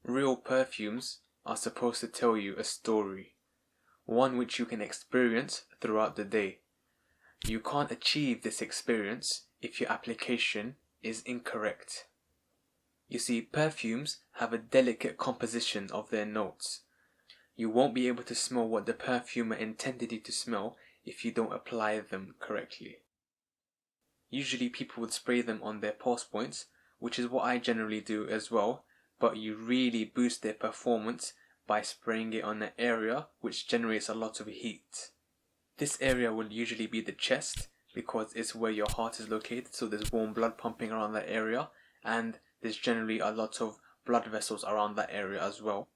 Real perfumes are supposed to tell you a story, one which you can experience throughout the day. You can't achieve this experience if your application is incorrect. You see, perfumes have a delicate composition of their notes. You won't be able to smell what the perfumer intended you to smell if you don't apply them correctly. Usually people would spray them on their pulse points, which is what I generally do as well, but you really boost their performance by spraying it on an area which generates a lot of heat. This area will usually be the chest because it's where your heart is located, so there's warm blood pumping around that area, and there's generally a lot of blood vessels around that area as well.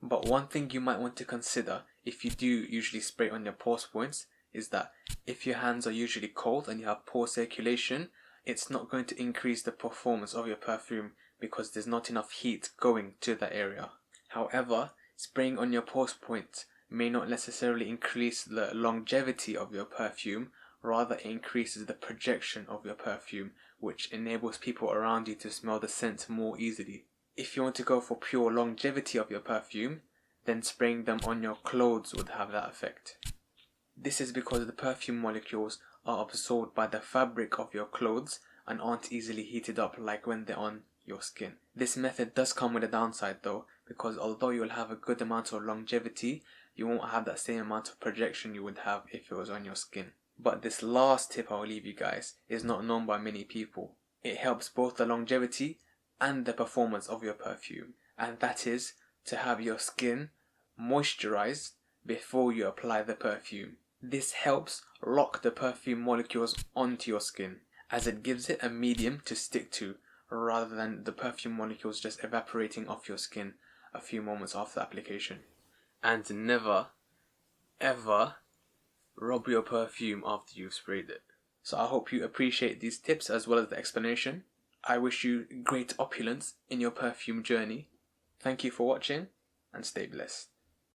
But one thing you might want to consider if you do usually spray on your pulse points is that if your hands are usually cold and you have poor circulation, it's not going to increase the performance of your perfume because there's not enough heat going to that area. However, spraying on your pulse points may not necessarily increase the longevity of your perfume, rather it increases the projection of your perfume, which enables people around you to smell the scent more easily. If you want to go for pure longevity of your perfume, then spraying them on your clothes would have that effect. This is because the perfume molecules are absorbed by the fabric of your clothes and aren't easily heated up like when they're on your skin. This method does come with a downside though, because although you'll have a good amount of longevity, you won't have that same amount of projection you would have if it was on your skin. But this last tip I'll leave you guys is not known by many people. It helps both the longevity and the performance of your perfume, and that is to have your skin moisturized before you apply the perfume. This helps lock the perfume molecules onto your skin, as it gives it a medium to stick to, rather than the perfume molecules just evaporating off your skin a few moments after application. And never, ever rub your perfume after you've sprayed it. So I hope you appreciate these tips as well as the explanation. I wish you great opulence in your perfume journey. Thank you for watching and stay blessed.